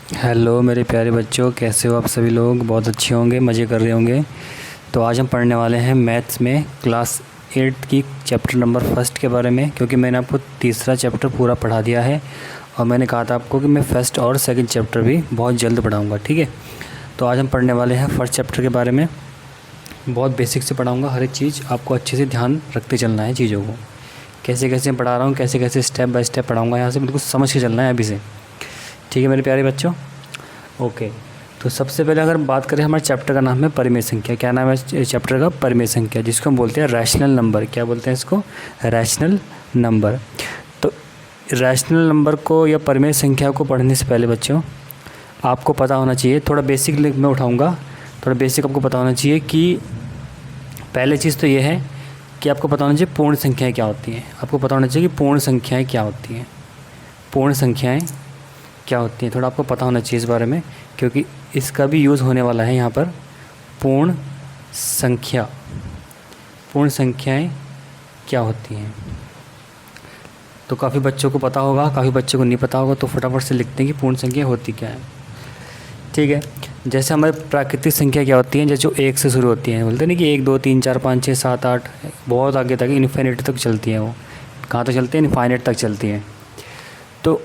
Hello मेरे प्यारे बच्चों, कैसे हो आप सभी लोग। बहुत अच्छे होंगे, मज़े कर रहे होंगे। तो आज हम पढ़ने वाले हैं मैथ्स में क्लास 8 की चैप्टर नंबर फर्स्ट के बारे में, क्योंकि मैंने आपको तीसरा चैप्टर पूरा पढ़ा दिया है और मैंने कहा था आपको कि मैं फर्स्ट और सेकंड चैप्टर भी बहुत जल्द पढ़ाऊँगा। ठीक है, तो आज हम पढ़ने वाले हैं फर्स्ट चैप्टर के बारे में। बहुत बेसिक से पढ़ाऊँगा, हर एक चीज़ आपको अच्छे से ध्यान रखते चलना है चीज़ों को। कैसे कैसे पढ़ा रहा हूँ, कैसे कैसे स्टेप बाय स्टेप पढ़ाऊँगा, यहाँ से बिल्कुल समझ के चलना है अभी से। ठीक है मेरे प्यारे बच्चों। ओके, तो सबसे पहले अगर बात करें, हमारे चैप्टर का नाम है परिमेय संख्या। क्या नाम है चैप्टर का? परिमेय संख्या, जिसको हम बोलते हैं रैशनल नंबर। क्या बोलते हैं इसको? Rational number. तो रैशनल नंबर को या परिमेय संख्या को पढ़ने से पहले बच्चों आपको पता होना चाहिए, थोड़ा बेसिक मैं उठाऊँगा, थोड़ा बेसिक आपको पता होना चाहिए कि पहले चीज़ तो ये है कि आपको पता होना चाहिए पूर्ण संख्याएँ क्या होती हैं। आपको पता होना चाहिए कि पूर्ण संख्याएँ क्या होती हैं, पूर्ण संख्याएँ क्या होती हैं, थोड़ा आपको पता होना चाहिए इस बारे में, क्योंकि इसका भी यूज़ होने वाला है यहाँ पर। पूर्ण संख्या, पूर्ण संख्याएं क्या होती हैं, तो काफ़ी बच्चों को पता होगा, काफ़ी बच्चों को नहीं पता होगा, तो फटाफट से लिखते हैं कि पूर्ण संख्या होती क्या है। ठीक है, जैसे हमारी प्राकृतिक संख्या क्या होती हैं, जैसे जो 1 से शुरू होती हैं, बोलते हैं ना कि 1 2 3 4 5 6 7 8, बहुत आगे तक इन्फिनिटी तक चलती हैं। वो कहाँ तक चलती हैं? इनफाइनाइट तक चलती हैं। तो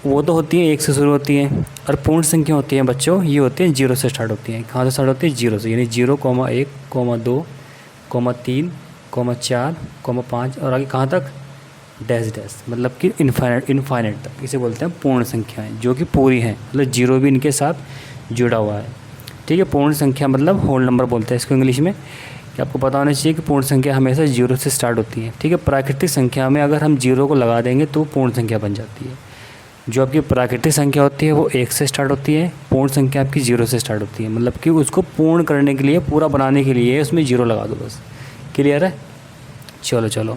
वो तो होती है 1 से शुरू होती हैं। और पूर्ण संख्या होती हैं बच्चों, ये होती हैं 0 से स्टार्ट होती हैं। कहाँ से स्टार्ट होती है? 0 से, यानी 0, 1, 2, 3, 4, 5 और आगे कहाँ तक? डैश डैश, मतलब कि इनफाइनाइट तक। इसे बोलते हैं पूर्ण संख्याएं, जो कि पूरी हैं, मतलब 0 भी इनके साथ जुड़ा हुआ है। ठीक है, पूर्ण संख्या मतलब होल नंबर बोलते हैं इसको इंग्लिश में। कि आपको पता होना चाहिए कि पूर्ण संख्या हमेशा 0 से स्टार्ट होती है। ठीक है, प्राकृतिक संख्या में अगर हम 0 को लगा देंगे तो पूर्ण संख्या बन जाती है। जो आपकी प्राकृतिक संख्या होती है वो 1 से स्टार्ट होती है, पूर्ण संख्या आपकी 0 से स्टार्ट होती है। मतलब कि उसको पूर्ण करने के लिए, पूरा बनाने के लिए उसमें 0 लगा दो बस। क्लियर है? चलो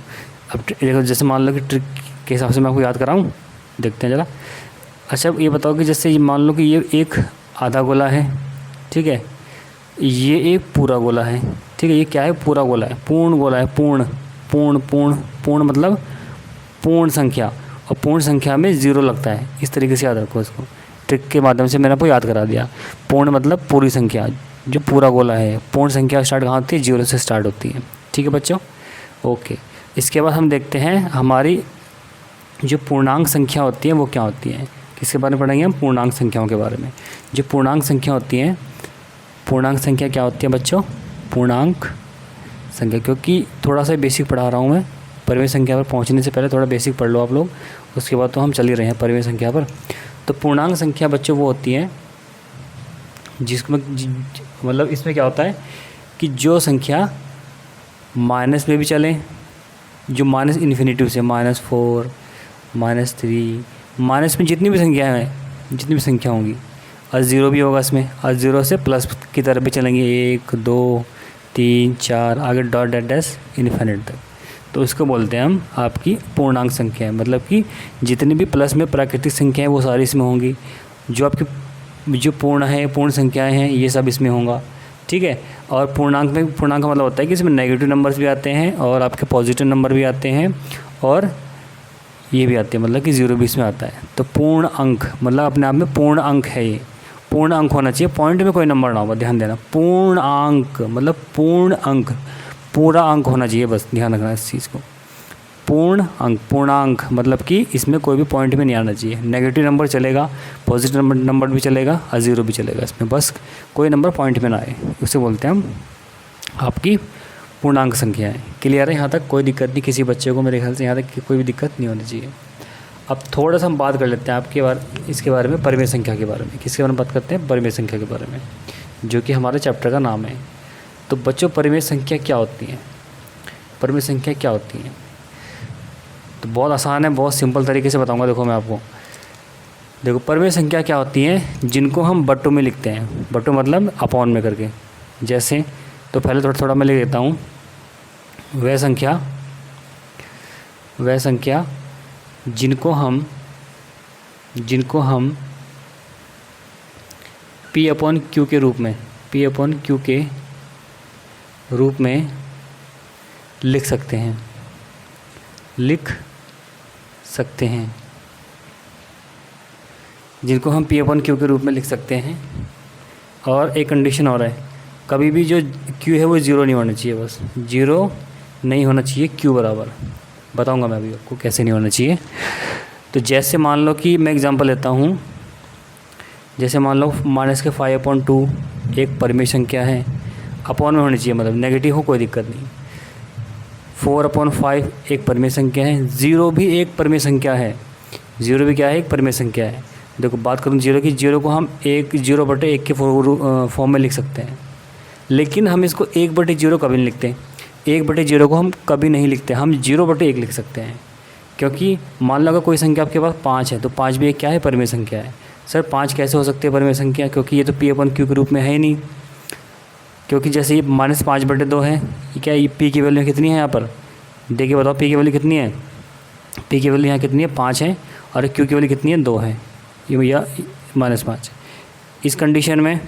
अब देखो, जैसे मान लो कि ट्रिक के हिसाब से मैं आपको याद कराऊँ, देखते हैं ज़रा। अच्छा ये बताओ कि जैसे मान लो कि ये एक आधा गोला है, ठीक है, ये एक पूरा गोला है। ठीक है, ये क्या है? पूरा गोला है, पूर्ण गोला है। पूर्ण पूर्ण पूर्ण पूर्ण मतलब पूर्ण संख्या, और पूर्ण संख्या में 0 लगता है। इस तरीके से याद रखो इसको, ट्रिक के माध्यम से मैंने आपको याद करा दिया। पूर्ण मतलब पूरी संख्या, जो पूरा गोला है। पूर्ण संख्या स्टार्ट कहाँ होती है? 0 से स्टार्ट होती है। ठीक है बच्चों, ओके। इसके बाद हम देखते हैं हमारी जो पूर्णांक संख्या होती है वो क्या होती है। किसके बारे में पढ़ेंगे हम? पूर्णांक संख्याओं के बारे में। जो पूर्णांक संख्या होती हैं, पूर्णांक संख्या क्या होती है बच्चों? पूर्णांक संख्या, क्योंकि थोड़ा सा बेसिक पढ़ा रहा हूँ मैं, परिमेय संख्या पर पहुंचने से पहले थोड़ा बेसिक पढ़ लो आप लोग, उसके बाद तो हम चल ही रहे हैं परिमेय संख्या पर। तो पूर्णांक संख्या बच्चों वो होती है जिसमें मतलब इसमें क्या होता है कि जो संख्या माइनस में भी चले, जो माइनस इन्फिनिटी से, -4, -3, माइनस में जितनी भी संख्या है, जितनी भी संख्या होंगी, और 0 भी होगा इसमें, और 0 से प्लस की तरफ भी चलेंगे, 1 2 3 4 आगे डॉट डैश डैश इन्फिनिट तक। तो इसको बोलते हैं हम आपकी पूर्णांक संख्या है। मतलब कि जितनी भी प्लस में प्राकृतिक संख्या है वो सारी इसमें होंगी। जो आपकी जो पूर्ण है, पूर्ण संख्याएं हैं, ये सब इसमें होगा। ठीक है, और पूर्णांक में, पूर्णांक का मतलब होता है कि इसमें नेगेटिव नंबर्स भी आते हैं और आपके पॉजिटिव नंबर भी आते हैं, और ये भी आते हैं, मतलब कि 0 भी इसमें आता है। तो पूर्ण अंक मतलब अपने आप में पूर्ण अंक है। ये पूर्ण अंक होना चाहिए, पॉइंट में कोई नंबर ना हो, ध्यान देना। पूर्ण अंक मतलब पूर्ण अंक, पूरा अंक होना चाहिए, बस ध्यान रखना इस चीज़ को। पूर्ण अंक, पूर्णांक मतलब कि इसमें कोई भी पॉइंट में नहीं आना चाहिए। नेगेटिव नंबर चलेगा, पॉजिटिव नंबर भी चलेगा, और 0 भी चलेगा इसमें, बस कोई नंबर पॉइंट में ना आए, उसे बोलते हैं हम आपकी पूर्णांक संख्या है। क्लियर है यहाँ तक? कोई दिक्कत नहीं किसी बच्चे को, मेरे ख्याल से यहाँ तक कोई भी दिक्कत नहीं होनी चाहिए। अब थोड़ा सा हम बात कर लेते हैं इसके बारे में, परिमेय संख्या के बारे में। किसके बारे में बात करते हैं? परिमेय संख्या के बारे में, जो कि हमारे चैप्टर का नाम है। तो बच्चों परिमेय संख्या क्या होती है? परिमेय संख्या क्या होती है? तो बहुत आसान है, बहुत सिंपल तरीके से बताऊंगा। देखो मैं आपको, देखो परिमेय संख्या क्या होती है, जिनको हम बट्टों में लिखते हैं। बट्टों मतलब अपॉन में करके। जैसे, तो पहले थोड़ा थोड़ा मैं लिख देता हूँ। वह संख्या जिनको हम P/Q के रूप में, P/Q के रूप में लिख सकते हैं। जिनको हम P/Q के रूप में लिख सकते हैं। और एक कंडीशन और है, कभी भी जो Q है वो ज़ीरो नहीं होना चाहिए, बस ज़ीरो नहीं होना चाहिए Q बराबर। बताऊंगा मैं अभी आपको कैसे नहीं होना चाहिए। तो जैसे मान लो कि मैं एग्जांपल लेता हूँ, जैसे मान लो -5/2 एक परिमेय संख्या है, अपॉन में होनी चाहिए, मतलब नेगेटिव हो कोई दिक्कत नहीं। 4/5 एक परिमेय संख्या है, 0 भी एक परिमेय संख्या है। 0 भी क्या है, एक परिमेय संख्या है। देखो बात करूँ 0 की, 0 को हम 0/1 के फॉर्म में लिख सकते हैं, लेकिन हम इसको 1/0 कभी नहीं लिखते। 1/0 को हम कभी नहीं लिखते, हम 0/1 लिख सकते हैं। क्योंकि मान लो अगर कोई संख्या आपके पास 5 है, तो 5 भी एक क्या है, परिमेय संख्या है। सर 5 कैसे हो सकते हैं परिमेय संख्या, क्योंकि ये तो P/Q के रूप में है ही नहीं। क्योंकि जैसे ये -5/2 है, ये क्या, ये P की वैल्यू कितनी है यहाँ पर, देखिए बताओ P की वैल्यू कितनी है। P की वैल्यू यहाँ कितनी है, 5 है, और Q की वैल्यू कितनी है, 2 है। ये भैया -5। इस कंडीशन में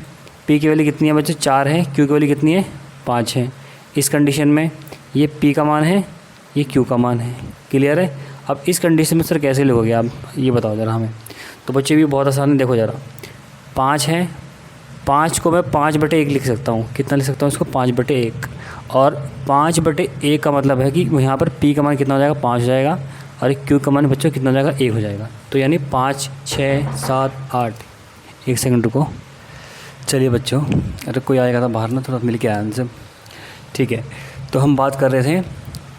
P की वैल्यू कितनी है बच्चों, 4 है, Q की वैल्यू कितनी है, 5 है। इस कंडीशन में ये P का मान है, ये Q का मान है। क्लियर है। अब इस कंडीशन में सर कैसे लिखोगे आप, ये बताओ ज़रा हमें। तो बच्चे भी बहुत आसान है, देखो ज़रा, 5 है, 5 को मैं 5/1 लिख सकता हूँ। कितना लिख सकता हूँ इसको, 5/1। और 5/1 का मतलब है कि यहाँ पर P का मान कितना हो जाएगा, 5 हो जाएगा, और Q का मान बच्चों कितना हो जाएगा, 1 हो जाएगा। तो यानी 5, 6, 7, 8। एक सेकंड रुको, चलिए बच्चों, अरे कोई आएगा था बाहर ना, थोड़ा मिल के आया उनसे। ठीक है, तो हम बात कर रहे थे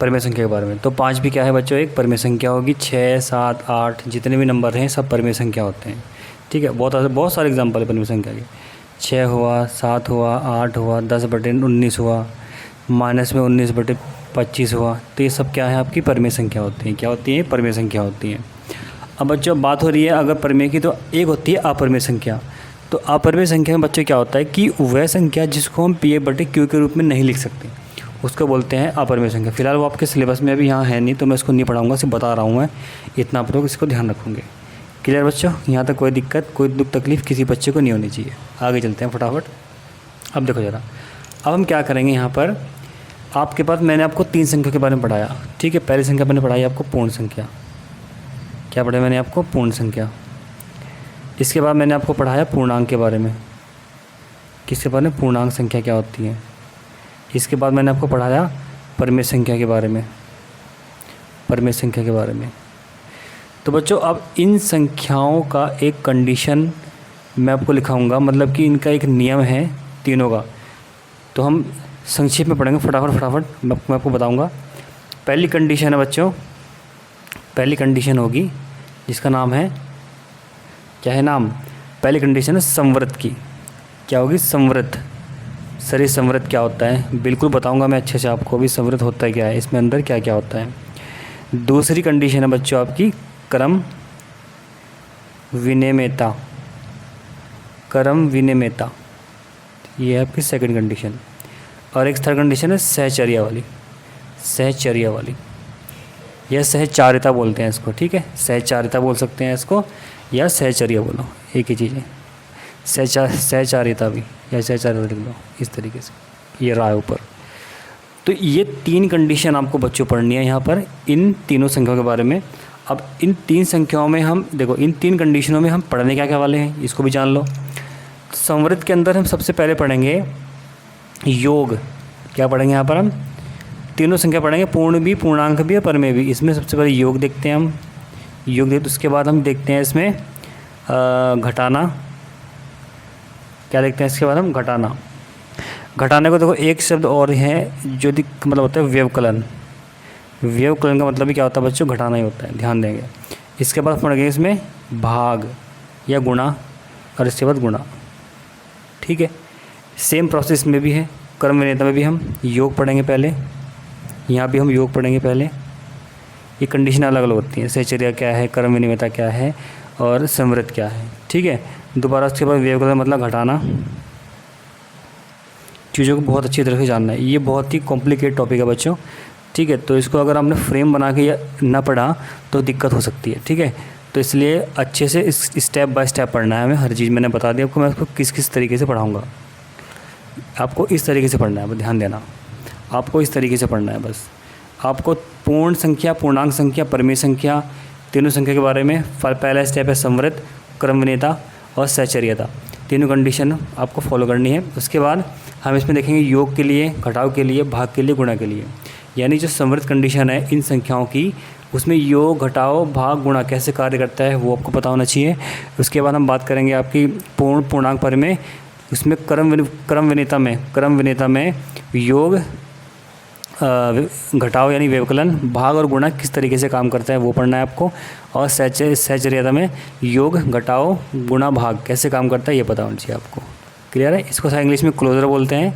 परिमेय संख्या के बारे में। तो 5 भी क्या है बच्चों, एक परिमेय संख्या होगी। 6, 7, 8 जितने भी नंबर हैं सब परिमेय संख्या होते हैं। ठीक है, बहुत सारे एग्जाम्पल है परिमेय संख्या के। 6 हुआ, 7 हुआ, 8 हुआ, 10/19 हुआ, -19/25 हुआ। तो ये सब क्या है, आपकी परिमेय संख्या होती हैं। क्या होती हैं, परिमेय संख्या होती हैं। अब बच्चों बात हो रही है अगर परिमेय की, तो एक होती है अपरिमेय संख्या। तो अपरिमेय संख्या में बच्चों क्या होता है कि वह संख्या जिसको हम P/Q के रूप में नहीं लिख सकते, उसको बोलते हैं अपरिमेय संख्या। फिलहाल वो आपके सिलेबस में अभी यहाँ है नहीं, तो मैं इसको नहीं पढ़ाऊँगा, सिर्फ बता रहा हूँ मैं। इतना आप लोग इसको ध्यान रखोगे। क्लियर बच्चों, यहाँ तक कोई दिक्कत, कोई दुख तकलीफ़ किसी बच्चे को नहीं होनी चाहिए। आगे चलते हैं फटाफट। अब देखो ज़रा, अब हम क्या करेंगे यहाँ पर, आपके पास मैंने आपको 3 संख्या के बारे में पढ़ाया। ठीक है, पहली संख्या मैंने पढ़ाई आपको पूर्ण संख्या। क्या पढ़ाया मैंने आपको, पूर्ण संख्या। इसके बाद मैंने आपको पढ़ाया पूर्णांक के बारे में। किसके बारे में, पूर्णांक संख्या क्या होती है। इसके बाद मैंने आपको पढ़ाया परिमेय संख्या के बारे में, परिमेय संख्या के बारे में। तो बच्चों अब इन संख्याओं का एक कंडीशन मैं आपको लिखाऊंगा, मतलब कि इनका एक नियम है तीनों का। तो हम संक्षेप में पढ़ेंगे, फटाफट मैं आपको बताऊंगा। पहली कंडीशन है बच्चों, पहली कंडीशन होगी जिसका नाम है, क्या है नाम, पहली कंडीशन है संवृत की। क्या होगी, संवृत। सर ये संवृत क्या होता है, बिल्कुल बताऊंगा मैं अच्छे से आपको भी, संवृत होता है क्या है, इसमें अंदर क्या क्या होता है। दूसरी कंडीशन है बच्चों आपकी क्रम विनिमेयता, क्रम विनिमेयता, ये है आपकी सेकंड कंडीशन। और एक थर्ड कंडीशन है सहचर्या वाली, सहचर्या वाली, यह सहचारिता बोलते हैं इसको। ठीक है, सहचारिता बोल सकते हैं इसको, या सहचर्या बोलो, एक ही चीज़ है। सहचारिता भी, या सहचारिता लिख लो इस तरीके से, ये रहा है ऊपर। तो ये 3 कंडीशन आपको बच्चों पढ़नी है यहाँ पर, इन तीनों संख्याओं के बारे में। अब इन 3 संख्याओं में हम देखो, इन 3 कंडीशनों में हम पढ़ने क्या क्या वाले हैं, इसको भी जान लो। संवृत के अंदर हम सबसे पहले पढ़ेंगे योग। क्या पढ़ेंगे यहाँ पर, हम तीनों संख्या पढ़ेंगे, पूर्ण भी, पूर्णांक भी और परिमेय भी। इसमें सबसे पहले योग देखते हैं हम, योग देखते, उसके बाद हम देखते हैं इसमें घटाना। क्या देखते हैं इसके बाद हम, घटाना। घटाने को देखो एक शब्द और है जो मतलब होता है व्यवकलन। व्यवकलन का मतलब भी क्या होता है बच्चों, घटाना ही होता है, ध्यान देंगे। इसके बाद पढ़ेंगे इसमें भाग या गुणा, और इसके बाद गुणा। ठीक है, सेम प्रोसेस में भी है, क्रम विनिमेयता में भी हम योग पढ़ेंगे पहले, यहाँ भी हम योग पढ़ेंगे पहले। ये कंडीशन अलग अलग होती हैं, सहचर्या क्या है, क्रम विनिमेयता क्या है, और संवृत क्या है। ठीक है, दोबारा उसके बाद व्यवकलन मतलब घटाना। चीज़ों को बहुत अच्छी तरह से जानना है, ये बहुत ही कॉम्प्लिकेटेड टॉपिक है बच्चों। ठीक है, तो इसको अगर आपने फ्रेम बना के ना पढ़ा तो दिक्कत हो सकती है। ठीक है, तो इसलिए अच्छे से इस स्टेप बाय स्टेप पढ़ना है हमें, हर चीज़ मैंने बता दिया आपको, मैं आपको किस किस तरीके से पढ़ाऊँगा। आपको इस तरीके से पढ़ना है, ध्यान देना, आपको इस तरीके से पढ़ना है बस। आपको पूर्ण संख्या, पूर्णांक संख्या, परिमेय संख्या, तीनों संख्या के बारे में पहला स्टेप है संवृत, अक्रम विनेयता और सहचर्यता, तीनों कंडीशन आपको फॉलो करनी है। उसके बाद हम इसमें देखेंगे योग के लिए, घटाव के लिए, भाग के लिए, गुणा के लिए, यानी जो समृद्ध कंडीशन है इन संख्याओं की, उसमें योग, घटाव, भाग, गुणा कैसे कार्य करता है वो आपको पता होना चाहिए। उसके बाद हम बात करेंगे आपकी पूर्णांक परिमेय, उसमें क्रम विनेयता में योग, घटाव यानी व्यवकलन, भाग और गुणा किस तरीके से काम करता है वो पढ़ना है आपको। और सहचर्यता में योग, घटाव, गुणा, भाग कैसे काम करता है ये पता होना चाहिए आपको। क्लियर है? इसको शायद इंग्लिश में क्लोजर बोलते हैं,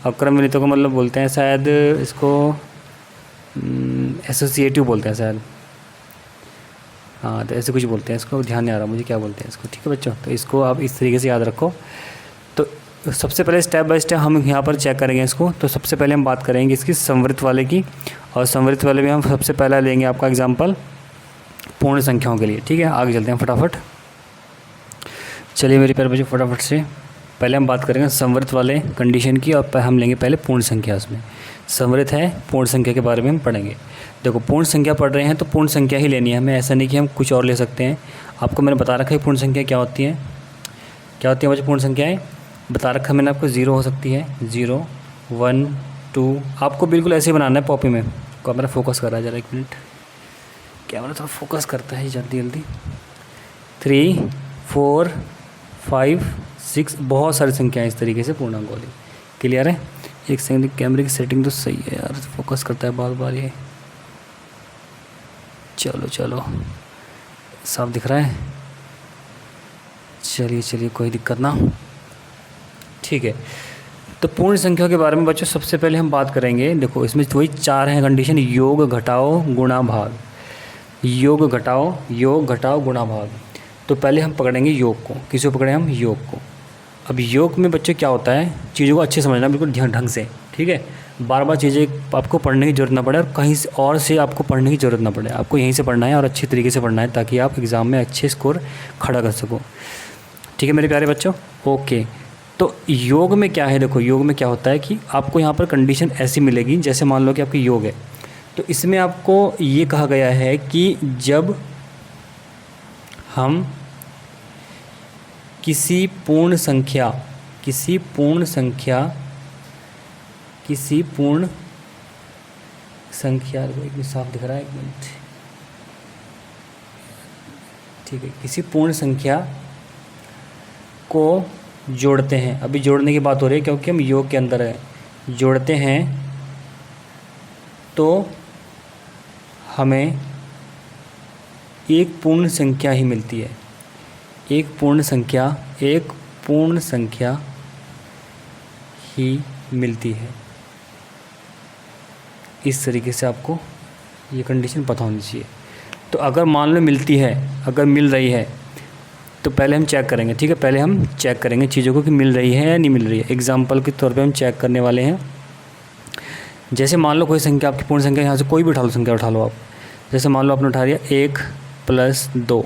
और क्रम विनेयता को मतलब बोलते हैं शायद इसको एसोसिएटिव बोलते हैं शायद, हाँ तो ऐसे कुछ बोलते हैं इसको, ध्यान नहीं आ रहा मुझे क्या बोलते हैं इसको। ठीक है बच्चों, तो इसको आप इस तरीके से याद रखो। तो सबसे पहले स्टेप बाय स्टेप हम यहाँ पर चेक करेंगे इसको। तो सबसे पहले हम बात करेंगे इसकी संवृत्त वाले की, और संवृत्त वाले में हम सबसे पहला लेंगे आपका एग्जाम्पल पूर्ण संख्याओं के लिए। ठीक है, आगे चलते हैं फटाफट। चलिए मेरे प्यारे बच्चों, फटाफट से पहले हम बात करेंगे संवृत्त वाले कंडीशन की, और हम लेंगे पहले पूर्ण संख्या। उसमें संवृत्त है, पूर्ण संख्या के बारे में हम पढ़ेंगे। देखो पूर्ण संख्या पढ़ रहे हैं तो पूर्ण संख्या ही लेनी है हमें, ऐसा नहीं कि हम कुछ और ले सकते हैं। आपको मैंने बता रखा है पूर्ण संख्या क्या होती है, क्या होती है बच्चों पूर्ण संख्याएँ बता रखा है मैंने आपको। 0 हो सकती है, 0, 1, 2, आपको बिल्कुल ऐसे ही बनाना है कॉपी में। कैमरा फोकस कर रहा है ज़रा, 1 मिनट, कैमरा थोड़ा फोकस करता है जल्दी जल्दी। 3, 4, 5, 6, बहुत सारी संख्याएं इस तरीके से पूर्णांक वाली। क्लियर है? एक सेकंड, कैमरे की सेटिंग तो सही है यार, फोकस करता है बार बार ये। चलो साफ दिख रहा है? चलिए कोई दिक्कत ना, ठीक है। तो पूर्ण संख्या के बारे में बच्चों सबसे पहले हम बात करेंगे। देखो इसमें वही 4 हैं कंडीशन, योग, घटाओ, गुणा, भाग। योग, घटाओ, गुणा, भाग। तो पहले हम पकड़ेंगे योग को। किसी को पकड़े हम? योग को। अब योग में बच्चों क्या होता है, चीज़ों को अच्छे समझना बिल्कुल ध्यान ढंग से। ठीक है, बार बार चीज़ें आपको पढ़ने की ज़रूरत ना पड़े, और कहीं से और से आपको पढ़ने की ज़रूरत ना पड़े। आपको यहीं से पढ़ना है और अच्छी तरीके से पढ़ना है, ताकि आप एग्ज़ाम में अच्छे स्कोर खड़ा कर सको। ठीक है मेरे प्यारे बच्चों, ओके। तो योग में क्या है, देखो योग में क्या होता है कि आपको यहाँ पर कंडीशन ऐसी मिलेगी, जैसे मान लो कि आपकी योग है, तो इसमें आपको ये कहा गया है कि जब हम किसी पूर्ण संख्या एक साफ दिख रहा है, 1 मिनट, ठीक है, किसी पूर्ण संख्या को जोड़ते हैं। अभी जोड़ने की बात हो रही है क्योंकि हम योग के अंदर है। जोड़ते हैं तो हमें एक पूर्ण संख्या ही मिलती है। एक पूर्ण संख्या ही मिलती है। इस तरीके से आपको ये कंडीशन पता होनी चाहिए। तो अगर मान लो मिलती है, अगर मिल रही है, तो पहले हम चेक करेंगे। ठीक है, पहले हम चेक करेंगे चीज़ों को कि मिल रही है या नहीं मिल रही है। एग्जाम्पल के तौर पे हम चेक करने वाले हैं। जैसे मान लो कोई संख्या, आपकी पूर्ण संख्या, यहाँ से कोई भी संख्या उठा लो आप। जैसे मान लो आपने उठा लिया 1 + 2,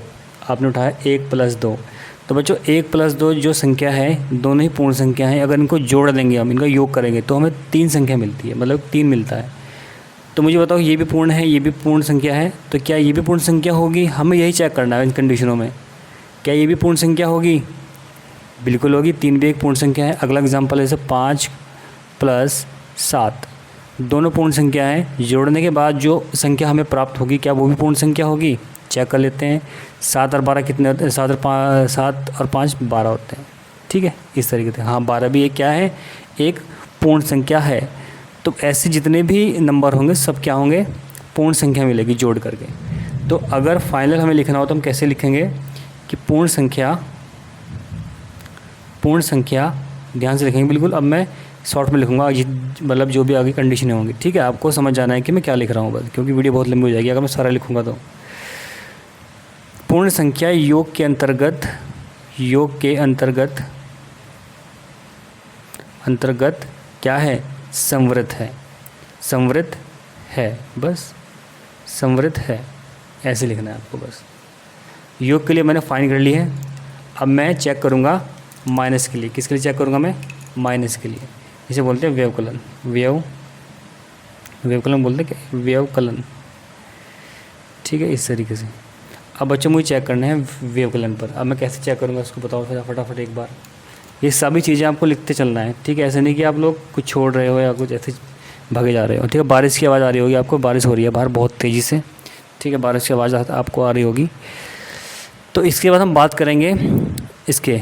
आपने उठाया 1 + 2। तो बच्चों 1 + 2 जो संख्या है, दोनों ही पूर्ण संख्या है। अगर इनको जोड़ देंगे, हम इनका योग करेंगे, तो हमें 3 संख्या मिलती है, मतलब 3 मिलता है। तो मुझे बताओ ये भी पूर्ण है, ये भी पूर्ण संख्या है, तो क्या ये भी पूर्ण संख्या होगी? हमें यही चेक करना है इन कंडीशनों में। क्या ये भी पूर्ण संख्या होगी? बिल्कुल होगी, 3 भी एक पूर्ण संख्या है। अगला एग्जाम्पल है जैसे 5 + 7, दोनों पूर्ण संख्या है। जोड़ने के बाद जो संख्या हमें प्राप्त होगी, क्या वो भी पूर्ण संख्या होगी? चेक कर लेते हैं। 7 और 12 कितने होते हैं? 7 और 5 12 होते हैं। ठीक है, इस तरीके से। हाँ, 12 भी एक क्या है? एक पूर्ण संख्या है। तो ऐसे जितने भी नंबर होंगे सब क्या होंगे? पूर्ण संख्या मिलेगी जोड़ करके। तो अगर फाइनल हमें लिखना हो तो हम कैसे लिखेंगे कि पूर्ण संख्या ध्यान से लिखेंगे बिल्कुल। अब मैं शॉर्ट में लिखूंगा, मतलब जो भी आगे कंडीशनें होंगी। ठीक है, आपको समझ जाना है कि मैं क्या लिख रहा हूँ बस, क्योंकि वीडियो बहुत लंबी हो जाएगी अगर मैं सारा लिखूंगा तो। पूर्ण संख्या योग के अंतर्गत क्या है? संवृत्त है, बस संवृत्त है, ऐसे लिखना है आपको बस। योग के लिए मैंने फाइन कर ली है। अब मैं चेक करूँगा माइनस के लिए। किसके लिए चेक करूँगा मैं? माइनस के लिए। इसे बोलते हैं व्यवकलन। व्यवकलन बोलते हैं क्या? व्यवकलन। ठीक है, इस तरीके से। अब बच्चों मुझे चेक करना है व्यवकलन पर। अब मैं कैसे चेक करूँगा उसको बताओ फटाफट एक बार। ये सभी चीज़ें आपको लिखते चलना है, ठीक है। ऐसे नहीं कि आप लोग कुछ छोड़ रहे हो या कुछ ऐसे भागे जा रहे हो, ठीक है। बारिश की आवाज़ आ रही होगी आपको, बारिश हो रही है बाहर बहुत तेज़ी से, ठीक है। बारिश की आवाज़ आपको आ रही होगी। तो इसके बाद हम बात करेंगे इसके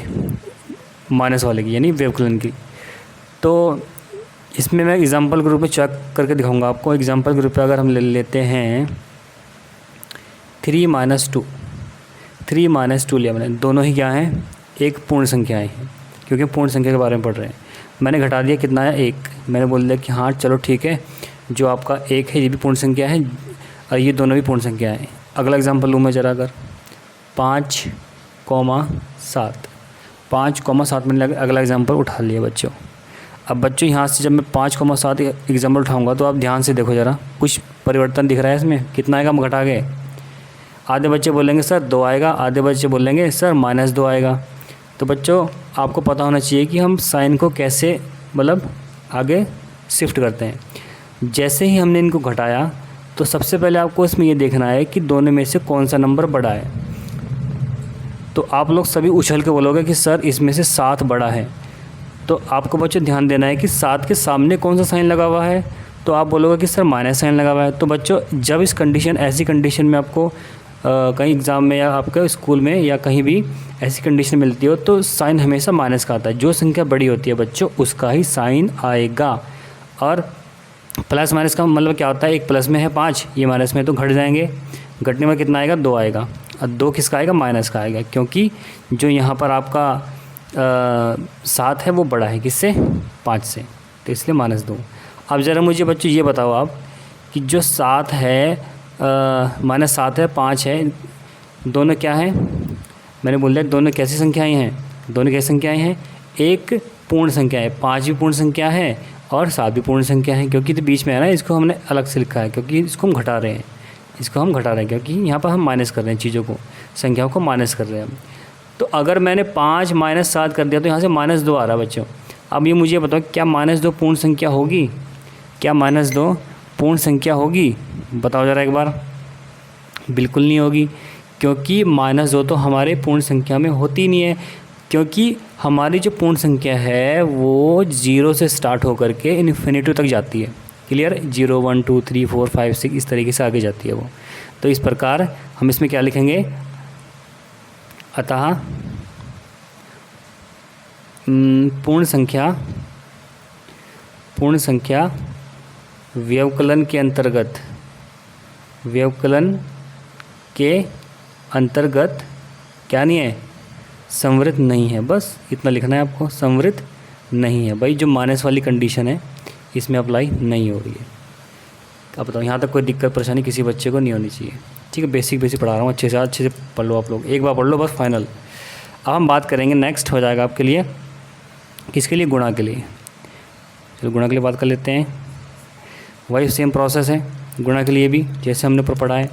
माइनस वाले की, यानी व्यवकलन की। तो इसमें मैं एग्जांपल के रूप में चेक करके दिखाऊंगा आपको। एग्जांपल के रूप में अगर हम ले लेते हैं 3 - 2, 3 - 2 लिया मैंने। दोनों ही क्या हैं, एक पूर्ण संख्याएं हैं, क्योंकि पूर्ण संख्या के बारे में पढ़ रहे हैं। मैंने घटा दिया कितना है, 1। मैंने बोल दिया कि हाँ चलो ठीक है, जो आपका 1 है ये भी पूर्ण संख्या है और ये दोनों भी पूर्ण संख्या हैं। अगला एग्जांपल लूँ मैं ज़रा, अगर 5, 7, 5, 7 मैंने अगला एग्जांपल उठा लिया बच्चों। अब बच्चों यहाँ से जब मैं 5, 7 एग्जांपल उठाऊंगा तो आप ध्यान से देखो ज़रा, कुछ परिवर्तन दिख रहा है इसमें। कितना आएगा, हम घटा गए। आधे बच्चे बोलेंगे सर 2 आएगा, आधे बच्चे बोलेंगे सर -2 आएगा। तो बच्चों आपको पता होना चाहिए कि हम साइन को कैसे मतलब आगे शिफ्ट करते हैं। जैसे ही हमने इनको घटाया तो सबसे पहले आपको इसमें ये देखना है कि दोनों में से कौन सा नंबर बड़ा है। तो आप लोग सभी उछल के बोलोगे कि सर इसमें से 7 बड़ा है। तो आपको बच्चों ध्यान देना है कि 7 के सामने कौन सा साइन लगा हुआ है। तो आप बोलोगे कि सर माइनस साइन लगा हुआ है। तो बच्चों जब इस कंडीशन, ऐसी कंडीशन में आपको कहीं एग्ज़ाम में या आपके स्कूल में या कहीं भी ऐसी कंडीशन मिलती हो तो साइन हमेशा माइनस का आता है। जो संख्या बड़ी होती है बच्चों उसका ही साइन आएगा। और प्लस माइनस का मतलब क्या होता है, एक प्लस में है 5, ये माइनस में, तो घट जाएंगे। घटने में कितना आएगा, 2 आएगा। और 2 किसका आएगा, माइनस का आएगा, क्योंकि जो यहाँ पर आपका 7 है वो बड़ा है किससे, 5 से, तो इसलिए -2। अब ज़रा मुझे बच्चों ये बताओ आप कि जो 7 है -7 है, 5 है, दोनों क्या हैं। मैंने बोल दिया दोनों कैसी संख्याएं हैं, दोनों कैसी संख्याएं हैं, एक पूर्ण संख्या है, 5 भी पूर्ण संख्या है और 7 भी पूर्ण संख्या है। क्योंकि तो बीच में है ना, इसको हमने अलग से लिखा है क्योंकि इसको हम घटा रहे हैं, क्योंकि यहाँ पर हम माइनस कर रहे हैं, चीज़ों को, संख्याओं को माइनस कर रहे हैं हम। तो अगर मैंने 5 - 7 कर दिया तो यहाँ से -2 आ रहा है बच्चों। अब ये मुझे बताओ क्या -2 पूर्ण संख्या होगी, क्या -2 पूर्ण संख्या होगी, बताओ ज़रा एक बार। बिल्कुल नहीं होगी, क्योंकि -2 तो हमारे पूर्ण संख्या में होती नहीं है। क्योंकि हमारी जो पूर्ण संख्या है वो 0 से स्टार्ट होकर के इन्फिनिटी तक जाती है। क्लियर, 0 1 2 3 4 5 6 इस तरीके से आगे जाती है वो। तो इस प्रकार हम इसमें क्या लिखेंगे, अतः पूर्ण संख्या व्यवकलन के अंतर्गत क्या नहीं है, संवृत नहीं है। बस इतना लिखना है आपको, संवृत नहीं है भाई। जो माइनस वाली कंडीशन है इसमें अप्लाई नहीं हो रही है। अब बताओ, यहाँ तक कोई दिक्कत परेशानी किसी बच्चे को नहीं होनी चाहिए, ठीक है। बेसिक पढ़ा रहा हूँ, अच्छे से पढ़ लो आप लोग, एक बार पढ़ लो बस, फाइनल। अब हम बात करेंगे, नेक्स्ट हो जाएगा आपके लिए, किसके लिए, गुणा के लिए। चलो गुणा के लिए बात कर लेते हैं। वही सेम प्रोसेस है गुणा के लिए भी, जैसे हमने ऊपर पढ़ा है।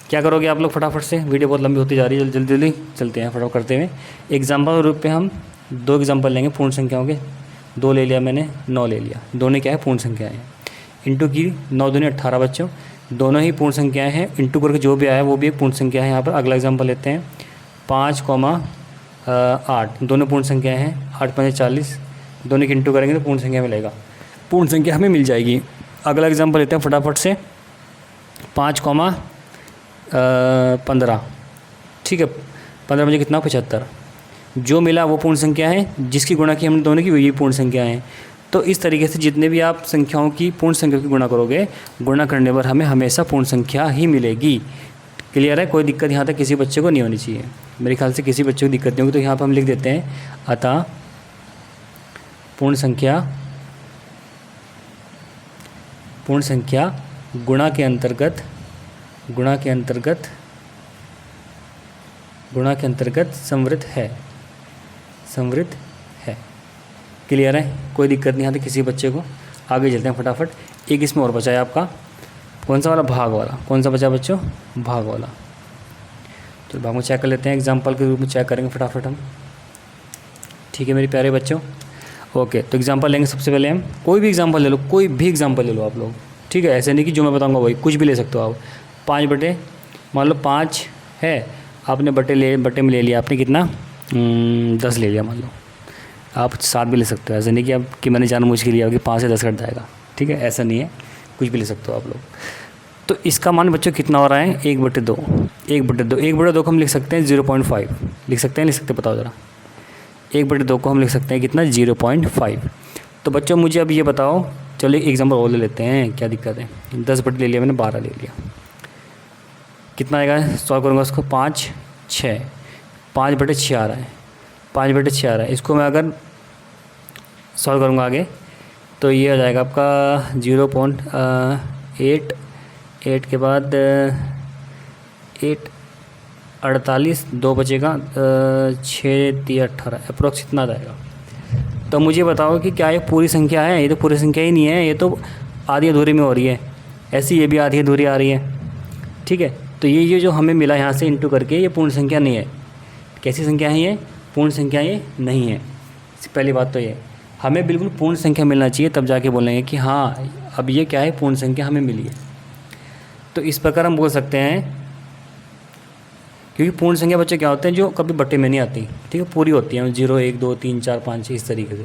क्या करोगे आप लोग, फटाफट से, वीडियो बहुत लंबी होती जा रही है, जल्दी चलते हैं फटाफट करते हुए। एग्जाम्पल के रूप में हम 2 एग्जाम्पल लेंगे पूर्ण संख्याओं के। 2 ले लिया मैंने, 9 ले लिया, दोनों क्या है, पूर्ण संख्याएँ हैं। इंटू की 9 दूनी 18 बच्चों, दोनों ही पूर्ण संख्याएँ हैं। इंटू करके जो भी आया वो भी एक पूर्ण संख्या है। यहाँ पर अगला एग्जाम्पल लेते हैं, 5, 8, दोनों पूर्ण संख्याएँ हैं। 8 × 5 = 40, दोनों की इंटू करेंगे तो पूर्ण संख्या मिलेगा, पूर्ण संख्या हमें मिल जाएगी। अगला एग्जाम्पल लेते हैं फटाफट से, 5, 15, ठीक है। 15 मुझे कितना, 75। जो मिला वो पूर्ण संख्या है, जिसकी गुणा की हमने दोनों की वही पूर्ण संख्या है। तो इस तरीके से जितने भी आप संख्याओं की, पूर्ण संख्या की गुणा करोगे, गुणा करने पर हमें हमेशा पूर्ण संख्या ही मिलेगी। क्लियर है, कोई दिक्कत यहाँ तक किसी बच्चे को नहीं होनी चाहिए, मेरे ख्याल से किसी बच्चे को दिक्कत नहीं होगी। तो यहाँ पर हम लिख देते हैं, अतः पूर्ण संख्या गुणा के अंतर्गत संवृत है। क्लियर है, कोई दिक्कत नहीं यहाँ तक किसी बच्चे को। आगे चलते हैं फटाफट। एक इसमें और बचा है आपका, कौन सा वाला, भाग वाला। कौन सा बचा बच्चों, भाग वाला। तो भाग में चेक कर लेते हैं, एग्जाम्पल के रूप में चेक करेंगे फटाफट हम, ठीक है मेरे प्यारे बच्चों। ओके, तो एग्जाम्पल लेंगे सबसे पहले हम, कोई भी एग्जाम्पल ले लो, कोई भी एग्जाम्पल ले लो आप लोग, ठीक है। ऐसे नहीं कि जो मैं बताऊंगा वही, कुछ भी ले सकते हो आप। 5 बटे मान लो 5 है, आपने बटे में ले लिया आपने कितना 10 ले लिया मान लो, आप 7 भी ले सकते हो। ऐसा नहीं कि मैंने जानबूझ के लिया कि 5 से 10 कट जाएगा, ठीक है, ऐसा नहीं है, कुछ भी ले सकते हो आप लोग। तो इसका मान बच्चों कितना हो रहा है 1/2 1/2 को हम लिख सकते हैं 0.5 लिख सकते हैं बताओ ज़रा। 1/2 को हम लिख सकते हैं कितना 0.5। तो बच्चों मुझे अब ये बताओ, चलो एक एग्जाम्पल और ले लेते हैं, क्या दिक्कत है। 10 बटे ले लिया मैंने, 12 ले लिया, कितना आएगा सॉल्व करूँगा उसको 5 6 5/6 आ रहा है, 5/6 आ रहा है। इसको मैं अगर सॉल्व करूँगा आगे तो ये आ जाएगा आपका 0.8 8 के बाद 8 48 2 बचेगा 6 3 18 अप्रोक्स इतना आ जाएगा। तो मुझे बताओ कि क्या ये पूरी संख्या है? ये तो पूरी संख्या ही नहीं है, ये तो आधी अधूरी में हो रही है। ऐसी ये भी आधी अधूरी आ रही है, ठीक है। तो ये जो हमें मिला यहाँ से इंटू करके, ये पूर्ण संख्या नहीं है। कैसी संख्या है ये? पूर्ण संख्या ये नहीं है। पहली बात तो ये, हमें बिल्कुल पूर्ण संख्या मिलना चाहिए, तब जाके बोलेंगे कि हाँ अब ये क्या है, पूर्ण संख्या हमें मिली है। तो इस प्रकार हम बोल सकते हैं, क्योंकि पूर्ण संख्या बच्चे क्या होते हैं जो कभी बट्टे में नहीं आती, ठीक है, पूरी होती हैं 0 1 2 3 4 5 6 इस तरीके से।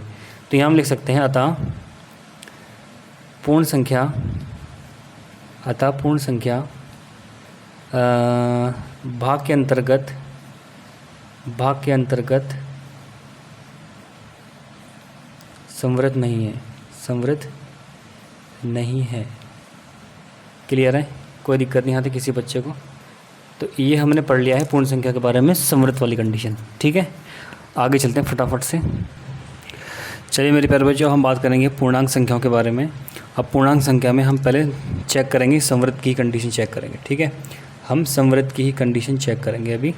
तो यहाँ हम लिख सकते हैं अतः पूर्ण संख्या भाग के अंतर्गत समृद्ध नहीं है। क्लियर है? कोई दिक्कत नहीं आती किसी बच्चे को। तो ये हमने पढ़ लिया है पूर्ण संख्या के बारे में, समृद्ध वाली कंडीशन, ठीक है। आगे चलते हैं फटाफट से। चलिए मेरे प्यारे बच्चों, हम बात करेंगे पूर्णांक संख्याओं के बारे में। अब पूर्णांक संख्या में हम पहले चेक करेंगे, समृद्ध की कंडीशन चेक करेंगे, ठीक है। हम समृद्ध की ही कंडीशन चेक करेंगे। अभी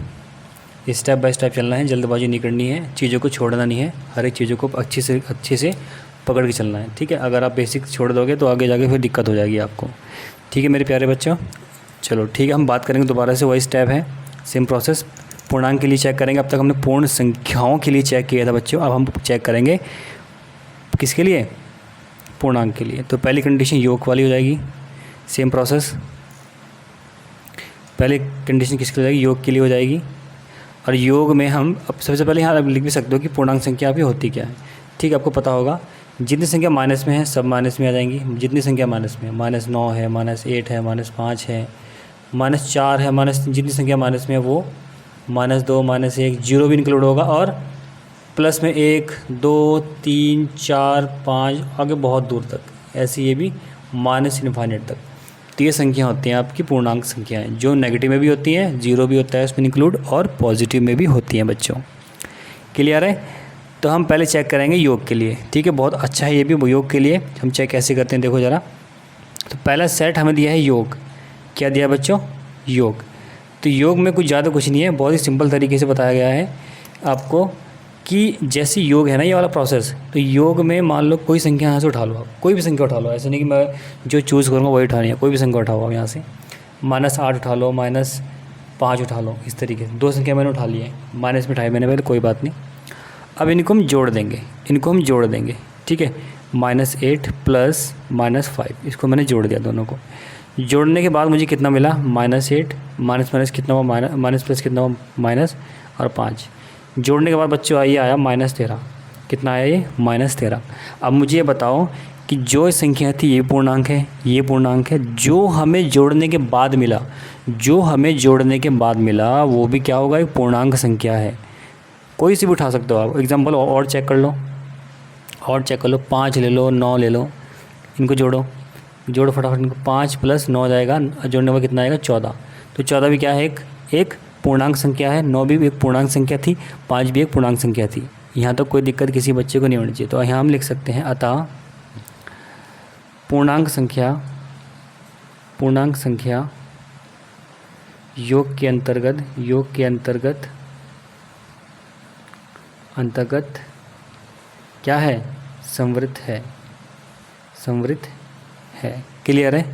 स्टेप बाय स्टेप चलना है, जल्दबाजी नहीं करनी है, चीज़ों को छोड़ना नहीं है, हर एक चीज़ों को अच्छे से पकड़ के चलना है, ठीक है। अगर आप बेसिक छोड़ दोगे तो आगे जाके फिर दिक्कत हो जाएगी आपको, ठीक है मेरे प्यारे बच्चों। चलो ठीक है, हम बात करेंगे दोबारा से, वही स्टेप है, सेम प्रोसेस। पूर्णांक के लिए चेक करेंगे, अब तक हमने पूर्ण संख्याओं के लिए चेक किया था बच्चों, अब हम चेक करेंगे किसके लिए? पूर्णांक के लिए। तो पहली कंडीशन योग वाली हो जाएगी, सेम प्रोसेस। पहली कंडीशन किसके लिए हो जाएगी? योग के लिए हो जाएगी। और योग में हम अब सबसे पहले यहाँ लिख भी सकते हो कि पूर्णांक संख्या भी होती क्या है, ठीक है। आपको पता होगा जितनी संख्या माइनस में है सब माइनस में आ जाएंगी। जितनी संख्या माइनस में है, -9 है, -8 है, -5 है, -4 है, जितनी संख्या माइनस में है वो -2 -1 जीरो भी इंक्लूड होगा, और प्लस में 1 2 3 4 5 आगे बहुत दूर तक, ऐसी ये भी -∞ तक। तो ये संख्या होती हैं आपकी पूर्णांक संख्याएं, जो नेगेटिव में भी होती हैं, जीरो भी होता है उसमें इंक्लूड, और पॉजिटिव में भी होती हैं बच्चों। क्लियर है? तो हम पहले चेक करेंगे योग के लिए, ठीक है। बहुत अच्छा है ये भी योग के लिए। हम चेक कैसे करते हैं देखो ज़रा। तो पहला सेट हमें दिया है योग, क्या दिया बच्चों? योग। तो योग में कुछ ज़्यादा कुछ नहीं है, बहुत ही सिंपल तरीके से बताया गया है आपको कि जैसे योग है ना ये वाला प्रोसेस, तो योग में मान लो कोई संख्या यहाँ से उठा लो, आप कोई भी संख्या उठा लो, ऐसे नहीं कि मैं जो चूज़ करूँगा वही उठानी है, कोई भी संख्या उठाओ आप यहाँ से, -8 उठा लो, -5 उठा लो, इस तरीके से 2 संख्या मैंने उठा ली है, माइनस में उठाई मैंने पहले, कोई बात नहीं। अब इनको हम जोड़ देंगे, ठीक है। -8 प्लस -5, इसको मैंने जोड़ दिया दोनों को। जोड़ने के बाद मुझे कितना मिला? -8 माइनस कितना हुआ, माइनस प्लस कितना हुआ, माइनस, और 5। जोड़ने के बाद बच्चों ये आया -13। कितना आया ये? -13। अब मुझे ये बताओ कि जो संख्या थी ये पूर्णांक है, ये पूर्णांक है, जो हमें जोड़ने के बाद मिला वो भी क्या होगा? एक पूर्णांक संख्या है। कोई सी भी उठा सकते हो आप। एग्जाम्पल और चेक कर लो, 5 ले लो, 9 ले लो, इनको जोड़ो फटाफट इनको। 5 + 9 जाएगा, जोड़ने में कितना आएगा? 14। तो 14 भी क्या है? एक पूर्णांक संख्या है, 9 भी एक पूर्णांक संख्या थी, 5 भी एक पूर्णांक संख्या थी। यहाँ तो कोई दिक्कत किसी बच्चे को नहीं होनी चाहिए। तो यहाँ हम लिख सकते हैं अतः पूर्णांक संख्या योग के अंतर्गत क्या है? समृद्ध है। क्लियर है?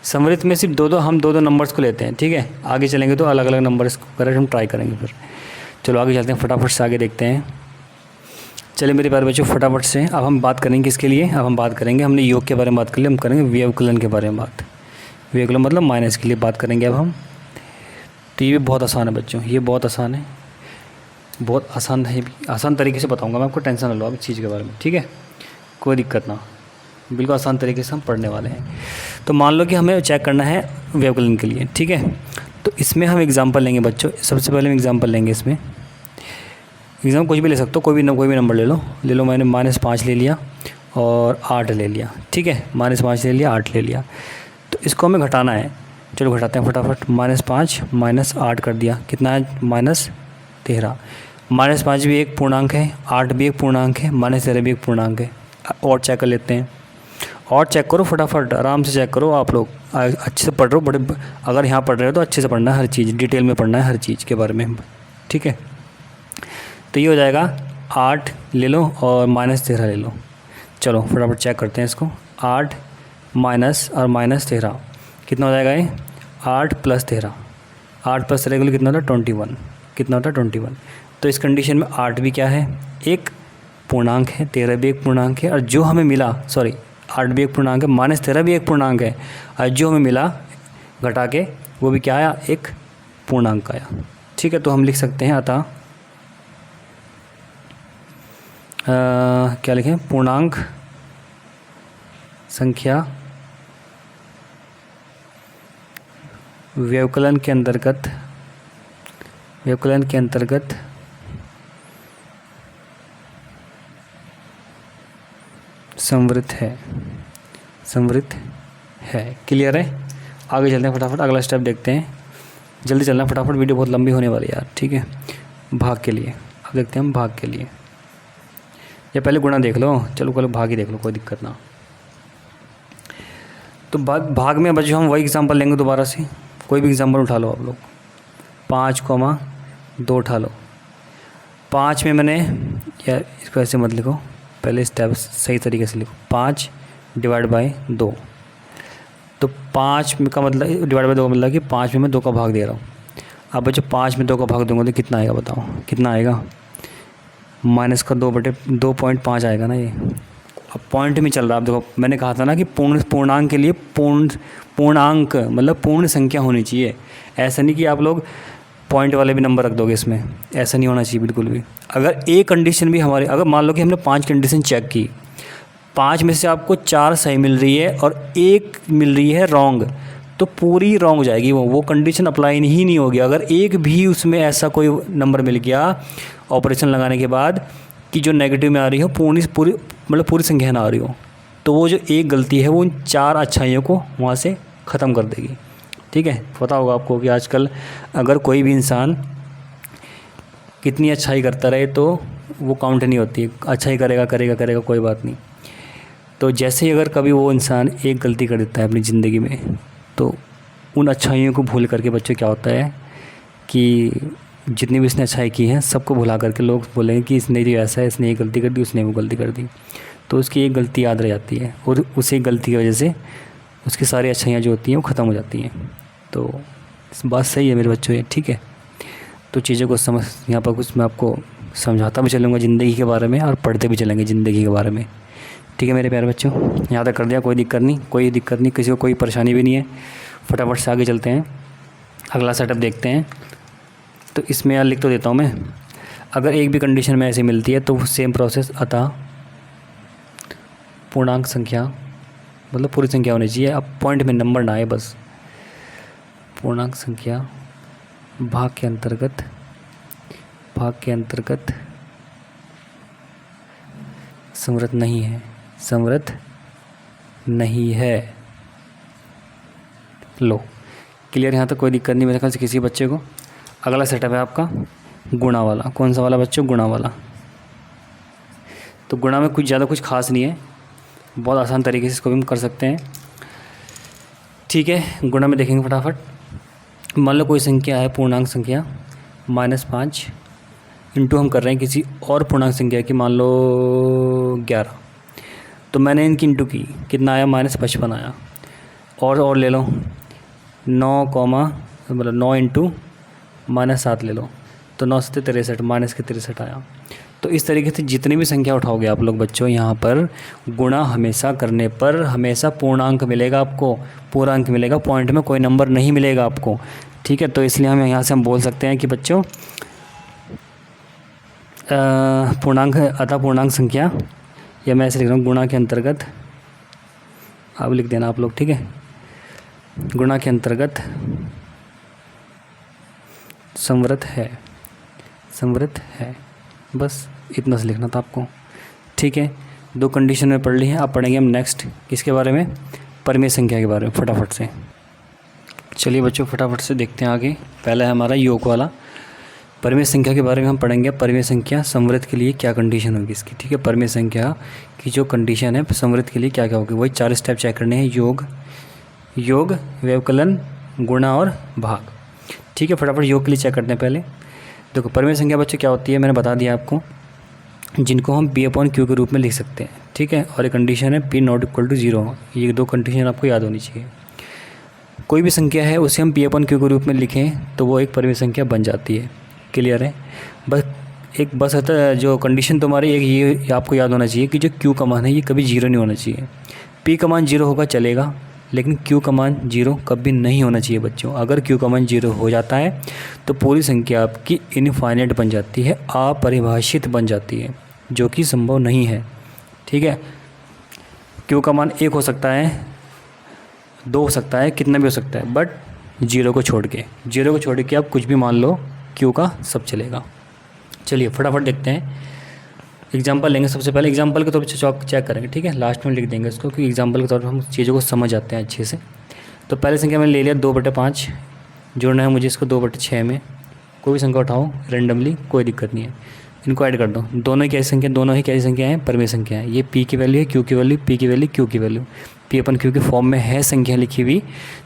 समृद्ध में सिर्फ हम दो नंबर्स को लेते हैं, ठीक है। आगे चलेंगे तो अलग अलग नंबर्स को कर हम ट्राई करेंगे फिर। चलो आगे चलते हैं, फटाफट से आगे देखते हैं। चलिए मेरे प्यारे बच्चों, फटाफट से अब हम बात करेंगे किसके लिए? अब हम बात करेंगे, हमने योग के बारे में बात कर ली, हम करेंगे व्यवकलन के बारे में बात। व्यवकलन मतलब माइनस के लिए बात करेंगे अब हम। तो ये भी बहुत आसान है बच्चों, ये बहुत आसान है, बहुत आसान है, आसान तरीके से बताऊंगा मैं आपको, टेंशन ना लो आप इस चीज़ के बारे में, ठीक है, कोई दिक्कत ना, बिल्कुल आसान तरीके से हम पढ़ने वाले हैं। तो मान लो कि हमें चेक करना है व्यवकलन के लिए, ठीक है। तो इसमें हम एग्जांपल लेंगे बच्चों, सबसे पहले हम एग्जांपल लेंगे इसमें। एग्जाम्पल कुछ भी ले सकते हो, कोई भी नंबर ले लो। मैंने -5 ले लिया और 8 ले लिया, ठीक है, -5 ले लिया, 8 ले लिया। तो इसको हमें घटाना है, चलो घटाते हैं फटाफट। -5 -8 कर दिया, कितना है -13। -5 भी एक पूर्णांक है, 8 भी एक पूर्णांक है, -13 भी एक पूर्णांक है। और चेक कर लेते हैं, और चेक करो फटाफट, आराम से चेक करो आप लोग, अच्छे से पढ़ रहे हो, बड़े अगर यहाँ पढ़ रहे हो तो अच्छे से पढ़ना है, हर चीज़ डिटेल में पढ़ना है, हर चीज़ के बारे में, ठीक है। तो ये हो जाएगा 8 ले लो और -13 ले लो। चलो फटाफट चेक करते हैं इसको, 8 माइनस और -13 कितना हो जाएगा ये, 8 + 13, 8 + 13 के लिए कितना होता है 21, कितना होता है 21। तो इस कंडीशन में 8 भी क्या है, एक पूर्णांक है, 13 भी एक पूर्णांक है, और जो हमें मिला, 8 भी एक पूर्णांक है, -13 भी एक पूर्णांक है, और जो हमें मिला घटा के वो भी क्या आया, एक पूर्णांक आया, ठीक है। तो हम लिख सकते हैं अतः क्या लिखें, पूर्णांक संख्या व्यवकलन के अंतर्गत समृद्ध है। क्लियर है, आगे चलते हैं फटाफट, अगला स्टेप देखते हैं, जल्दी चलना फटाफट, वीडियो बहुत लंबी होने वाली है यार, ठीक है। भाग के लिए अब देखते हैं हम, भाग के लिए, या पहले गुणा देख लो, चलो पहले भाग ही देख लो, कोई दिक्कत ना। तो भाग में बच्चों हम वही एग्जांपल लेंगे दोबारा से, कोई भी एग्जांपल उठा लो आप लोग, 5,2 उठा लो। 5 में मैंने, या इसको ऐसे मत लिखो, पहले स्टेप सही तरीके से लिखो, 5 / 2। तो 5 का मतलब /2 का मतलब कि 5 में मैं 2 का भाग दे रहा हूँ। अब बच्चों 5 में 2 का भाग दूंगा तो कितना आएगा, बताओ कितना आएगा, -2/2.5 आएगा ना ये। अब पॉइंट में चल रहा है, आप देखो मैंने कहा था ना कि पूर्णांक के लिए पूर्णांक मतलब पूर्ण संख्या होनी चाहिए, ऐसा नहीं कि आप लोग पॉइंट वाले भी नंबर रख दोगे इसमें, ऐसा नहीं होना चाहिए बिल्कुल भी। अगर एक कंडीशन भी हमारी, अगर मान लो कि हमने 5 कंडीशन चेक की, 5 में से आपको 4 सही मिल रही है और 1 मिल रही है रॉन्ग, तो पूरी रॉन्ग हो जाएगी, वो कंडीशन अप्लाई ही नहीं होगी। अगर एक भी उसमें ऐसा कोई नंबर मिल गया ऑपरेशन लगाने के बाद कि जो नेगेटिव में आ रही हो, पूरी संख्या ना आ रही हो, तो वो जो एक गलती है वो उन 4 अच्छाइयों को वहाँ से ख़त्म कर देगी, ठीक है। पता होगा आपको कि आजकल अगर कोई भी इंसान कितनी अच्छाई करता रहे तो वो काउंट नहीं होती, अच्छाई करेगा कोई बात नहीं। तो जैसे ही अगर कभी वो इंसान एक गलती कर देता है अपनी ज़िंदगी में, तो उन अच्छाइयों को भूल करके बच्चों क्या होता है कि जितनी भी इसने अच्छाई की है सबको भुला करके लोग बोलेंगे कि इसने तो ऐसा है, इसने ये गलती कर दी, उसने वो गलती कर दी, तो उसकी एक गलती याद रह जाती है और उसी गलती की वजह से उसकी सारी अच्छाइयाँ जो होती हैं वो ख़त्म हो जाती हैं। तो इस बात सही है मेरे बच्चों, ये ठीक है। तो चीज़ों को समझ, यहाँ पर कुछ मैं आपको समझाता भी चलूँगा ज़िंदगी के बारे में और पढ़ते भी चलेंगे ज़िंदगी के बारे में, ठीक है मेरे प्यारे बच्चों। यहाँ तक कर दिया, कोई दिक्कत नहीं, किसी को कोई परेशानी भी नहीं है। फटाफट से आगे चलते हैं, अगला सेटअप देखते हैं। तो इसमें यार लिख तो देता हूँ मैं, अगर एक भी कंडीशन में ऐसे मिलती है तो सेम प्रोसेस, अतः पूर्णांक संख्या मतलब पूरी संख्या होनी चाहिए, अब पॉइंट में नंबर ना आए बस। पूर्णांक संख्या भाग के अंतर्गत समृद्ध नहीं है। लो क्लियर, यहाँ तक कोई दिक्कत नहीं मेरे ख्याल से किसी बच्चे को। अगला सेटअप है आपका गुणा वाला। कौन सा वाला बच्चों? गुणा वाला। तो गुणा में कुछ खास नहीं है, बहुत आसान तरीके से इसको भी हम कर सकते हैं, ठीक है। गुणा में देखेंगे फटाफट। मान लो कोई संख्या है, पूर्णांक संख्या -5 इंटू हम कर रहे हैं किसी और पूर्णांक संख्या की, मान लो 11। तो मैंने इनकी इंटू की, कितना आया? -55 आया। और ले लो 9 इंटू -7 ले लो, तो 9 से 63, -63 आया। तो इस तरीके से जितनी भी संख्या उठाओगे आप लोग बच्चों, यहाँ पर गुणा हमेशा करने पर हमेशा पूर्णांक मिलेगा आपको, पूरा अंक मिलेगा, पॉइंट में कोई नंबर नहीं मिलेगा आपको। ठीक है। तो इसलिए हम यहाँ से हम बोल सकते हैं कि बच्चों पूर्णांक अतः पूर्णांक संख्या, या मैं ऐसे लिख रहा हूँ गुणा के अंतर्गत, अब लिख देना आप लोग, ठीक है, गुणा के अंतर्गत संवृत है, संवृत है। बस इतना से लिखना था आपको, ठीक है। 2 कंडीशन में पढ़ ली है। अब पढ़ेंगे हम नेक्स्ट किसके बारे में, परिमेय संख्या के बारे में, फटाफट से। चलिए बच्चों फटाफट से देखते हैं आगे। पहला है हमारा योग वाला, परिमेय संख्या के बारे में हम पढ़ेंगे। परिमेय संख्या समवृत्त के लिए क्या कंडीशन होगी इसकी, ठीक है। परिमेय संख्या की जो कंडीशन है समवृत्त के लिए क्या क्या होगी, वही 4 स्टेप चेक करने हैं। योग, व्यवकलन, गुणा और भाग, ठीक है। फटाफट योग के लिए चेक करते हैं पहले। देखो परिमेय संख्या बच्चों क्या होती है, मैंने बता दिया आपको, जिनको हम P/Q के रूप में लिख सकते हैं, ठीक है। और एक कंडीशन है P ≠ 0। ये 2 कंडीशन आपको याद होनी चाहिए। कोई भी संख्या है उसे हम P/Q के रूप में लिखें तो वो एक परिमेय संख्या बन जाती है। क्लियर है। बस जो कंडीशन तुम्हारी एक ये आपको याद होना चाहिए कि जो Q का मान है ये कभी 0 नहीं होना चाहिए। P का मान 0 होगा चलेगा, लेकिन Q का मान 0 कभी नहीं होना चाहिए बच्चों। अगर Q का मान 0 हो जाता है तो पूरी संख्या आपकी इनफाइनाइट बन जाती है, अपरिभाषित बन जाती है, जो कि संभव नहीं है, ठीक है। Q का मान 1 हो सकता है, 2 हो सकता है, कितना भी हो सकता है, बट 0 को छोड़ के आप कुछ भी मान लो, Q का सब चलेगा। चलिए फटाफट देखते हैं, एग्जाम्पल लेंगे। सबसे पहले एग्जाम्पल के तौर पर चेक करेंगे, ठीक है। लास्ट में लिख देंगे इसको, क्योंकि एग्जाम्पल के तौर पर हम चीज़ों को समझ आते हैं अच्छे से। तो पहले संख्या मैंने ले लिया 2/5, जोड़ना है मुझे इसको 2/6 में। कोई भी संख्या उठाओ रेंडमली, कोई दिक्कत नहीं है, इनको ऐड कर दो। दोनों ही कैसी संख्या, दोनों ही कैसी संख्या है, परिमेय संख्या है। ये P की वैल्यू है, Q की वैल्यू, P की वैल्यू, Q की वैल्यू, P/Q के फॉर्म में है संख्या लिखी हुई।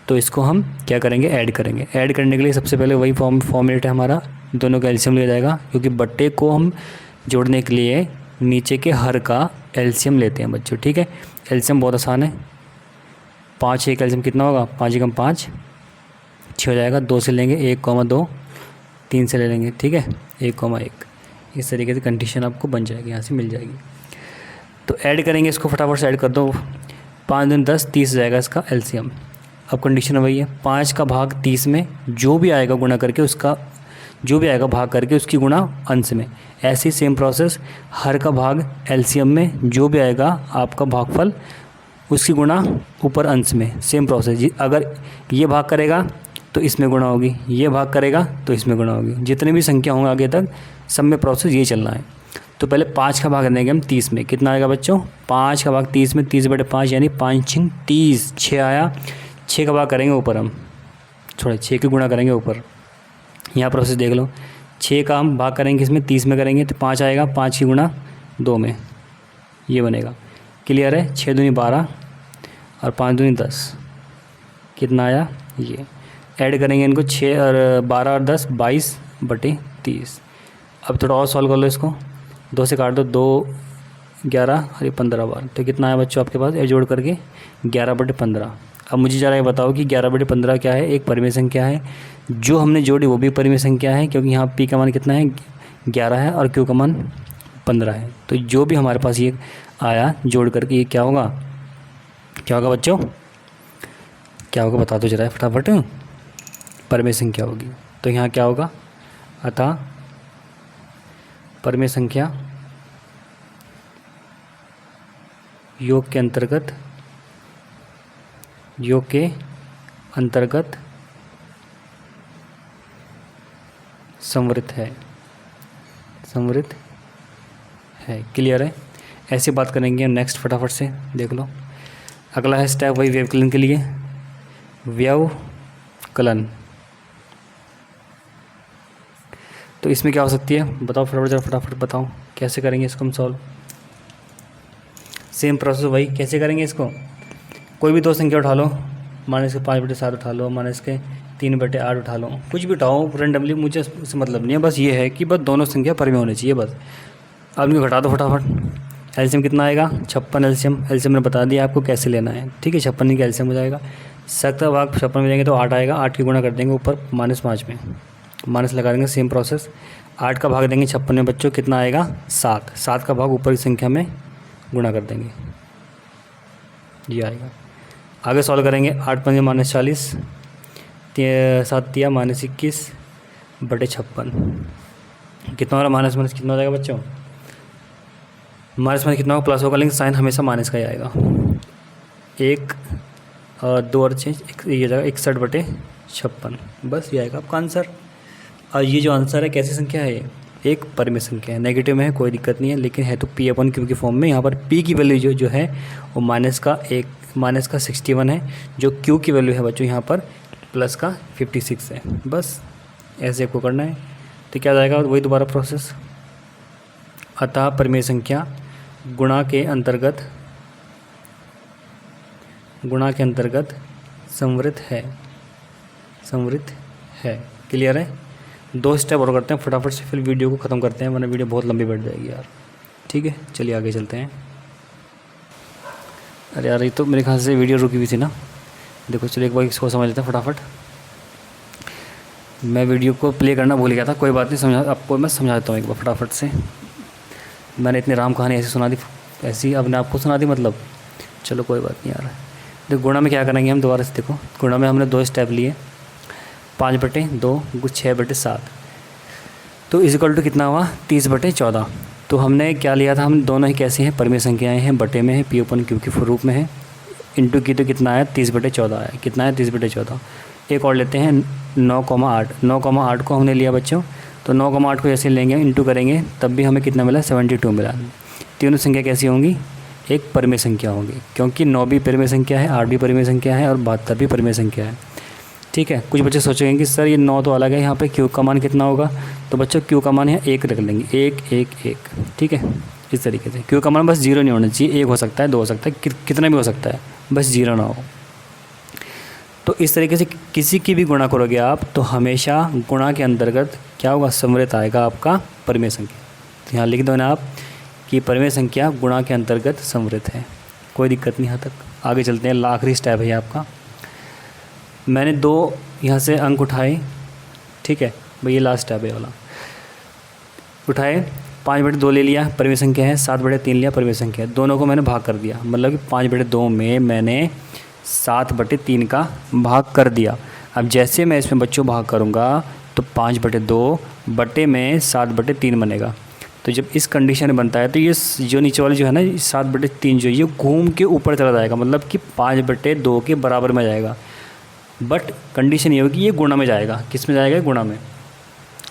तो इसको हम क्या करेंगे, ऐड करेंगे। ऐड करने के लिए सबसे पहले वही फॉर्मेट है हमारा, दोनों का एलसीएम लिया जाएगा, क्योंकि बट्टे को हम जोड़ने के लिए नीचे के हर का एलसीएम लेते हैं बच्चों, ठीक है। एलसीएम बहुत आसान है, 5 1 एलसीएम कितना होगा, 5 × 5 6 हो जाएगा। 2 से लेंगे 1,2, 3 से ले लेंगे, ठीक है, 1,1। इस तरीके से कंडीशन आपको बन जाएगी, यहाँ से मिल जाएगी। तो ऐड करेंगे इसको, फटाफट से ऐड कर दो। 5 दूनी 10, 30 जाएगा इसका एलसीएम। अब कंडीशन वही है, 5 का भाग 30 में जो भी आएगा गुणा करके उसका, जो भी आएगा भाग करके उसकी गुणा अंश में। ऐसी सेम प्रोसेस, हर का भाग एलसीएम में, जो भी आएगा आपका भागफल उसकी गुणा ऊपर अंश में। सेम प्रोसेस, अगर ये भाग करेगा तो इसमें गुणा होगी, ये भाग करेगा तो इसमें गुणा होगी। जितने भी संख्या होंगे आगे तक सब में प्रोसेस ये चलना है। तो पहले 5 का भाग देंगे हम 30 में, कितना आएगा बच्चों, 5 का भाग 30 में, 30/5 यानी 5 × 30, 6 आया। 6 का भाग करेंगे ऊपर हम, थोड़ा 6 की गुणा करेंगे ऊपर। यहाँ प्रोसेस देख लो, 6 का हम भाग करेंगे इसमें 30 में करेंगे तो 5 आएगा, 5 की गुणा 2 में, ये बनेगा। क्लियर है। 6 दूनी 12 और 5 दूनी 10, कितना आया ये। ऐड करेंगे इनको, 6 और 12 और 10, 22/30। अब थोड़ा और सॉल्व कर लो इसको, 2 से काट दो, 2 11 और ये 15 बार, तो कितना आया बच्चों आपके पास, ये जोड़ करके 11/15। अब मुझे ज़रा ये बताओ कि 11/15 क्या है, एक परिमेय संख्या है। जो हमने जोड़ी वो भी परिमेय संख्या है, क्योंकि यहाँ P का मान कितना है, 11 है, और Q का मान 15 है। तो जो भी हमारे पास ये आया जोड़ करके ये क्या होगा, क्या होगा बच्चों, क्या होगा बता दो जरा फटाफट, परिमेय संख्या होगी। तो यहाँ क्या होगा, अतः परिमेय संख्या योग के अंतर्गत समवृत्त है। क्लियर है। ऐसी बात करेंगे नेक्स्ट, फटाफट से देख लो। अगला है स्टेप वही व्यवकलन के लिए, व्यवकलन। तो इसमें क्या हो सकती है बताओ फटाफट बताओ, कैसे करेंगे इसको हम सॉल्व। सेम प्रोसेस वही, कैसे करेंगे इसको, कोई भी 2 संख्या उठा लो, -5/7 उठा लो, -3/8 उठा लो, कुछ भी उठाओ रेंडमली, मुझे उससे मतलब नहीं है। बस ये है कि बस दोनों संख्या परिमेय होनी चाहिए बस। अब इनको घटा दो फटाफट। एलसीएम कितना आएगा, 56 एलसीएम मैंने बता दिया आपको कैसे लेना है, ठीक है। 56 का एलसीएम हो जाएगा, 7 भाग 56 में जाएंगे तो 8 आएगा, 8 की गुणा कर देंगे ऊपर -5 में, माइनस लगा देंगे। सेम प्रोसेस, 8 का भाग देंगे 56 में बच्चों, कितना आएगा 7, 7 का भाग ऊपर की संख्या में गुणा कर देंगे, ये आएगा। आगे सॉल्व करेंगे, 8 × 5 = -40, 7 -21 बटे 56 कितना हो रहा है? माइनस माइनस कितना हो जाएगा बच्चों? माइनस माइनस कितना होगा? प्लस होगा, लेकिन साइन हमेशा माइनस का ही आएगा। 1 और 2 और 6 ये जाएगा 61 बटे 56। बस ये आएगा आपका आंसर। और ये जो आंसर है कैसी संख्या है? ये एक परिमेय संख्या है, नेगेटिव में है, कोई दिक्कत नहीं है, लेकिन है तो P/Q की फॉर्म में। यहाँ पर P की वैल्यू जो है वो माइनस का 61 है, जो Q की वैल्यू है बच्चों यहाँ पर प्लस का 56 है। बस ऐसे आपको करना है। तो क्या जाएगा? वही दोबारा प्रोसेस। अतः परिमेय संख्या गुणा के अंतर्गत संवृत है। क्लियर है? 2 स्टेप और करते हैं फटाफट से, फिर वीडियो को ख़त्म करते हैं, वरना वीडियो बहुत लंबी बढ़ जाएगी यार। ठीक है, चलिए आगे चलते हैं। अरे यार, ये तो मेरे ख्याल से वीडियो रुकी हुई थी ना। देखो चलिए एक बार इसको समझ लेते हैं फटाफट। मैं वीडियो को प्ले करना भूल गया था, कोई बात नहीं, आपको मैं समझाता हूँ एक बार फटाफट से। मैंने इतनी राम कहानी ऐसी सुना दी, ऐसी अपने आपको सुना दी मतलब। चलो कोई बात नहीं यार। देखो गुणा में क्या करेंगे हम, दोबारा से देखो। गुणा में हमने 2 स्टेप लिए, 5/2 6/7, तो इक्वल टू कितना हुआ? 30/14। तो हमने क्या लिया था? हम दोनों ही कैसे हैं? परिमेय संख्याएं हैं, बटे में है, P/Q के रूप में है। इंटू की तो कितना आया? 30/14 आया। कितना है? 30/14। एक और लेते हैं 9,8। 9,8 को हमने लिया बच्चों, तो 9,8 को जैसे लेंगे इंटू करेंगे तब भी हमें कितना मिला? 72 मिला। तीनों संख्या कैसी होंगी? एक परिमेय संख्या होंगी, क्योंकि 9 भी परिमेय संख्या है, 8 भी परिमेय संख्या है और 72 भी परिमेय संख्या है। ठीक है। कुछ बच्चे सोचेंगे कि सर ये 9 तो अलग है, यहाँ पे Q का मान कितना होगा? तो बच्चों Q का मान यहाँ 1 रख लेंगे, 1 1 1। ठीक है, इस तरीके से। Q का मान बस 0 नहीं होना चाहिए, 1 हो सकता है, 2 हो सकता है, कितना भी हो सकता है, बस 0 ना हो। तो इस तरीके से किसी की भी गुणा करोगे आप तो हमेशा गुणा के अंतर्गत क्या होगा? समृत आएगा आपका परिमेय संख्या। तो यहाँ लिख दो ना आप कि परिमेय संख्या गुणा के अंतर्गत समृत है। कोई दिक्कत नहीं यहाँ तक। आगे चलते हैं, आखिरी स्टेप है आपका। मैंने 2 यहाँ से अंक उठाए, ठीक है भाई, ये लास्ट स्टेप है वाला। उठाए, 5/2 ले लिया, परिमेय संख्या है। 7/3 लिया, परिमेय संख्या है। दोनों को मैंने भाग कर दिया, मतलब कि 5/2 में मैंने 7/3 का भाग कर दिया। अब जैसे मैं इसमें बच्चों भाग करूँगा तो 5/2 बटे में 7/3 बनेगा। तो जब इस कंडीशन में बनता है तो ये जो नीचे वाली जो है ना 7/3 जो ये घूम के ऊपर चला जाएगा, मतलब कि 5/2 के बराबर में जाएगा। बट कंडीशन ये होगी ये गुणा में जाएगा। किस में जाएगा? गुणा में।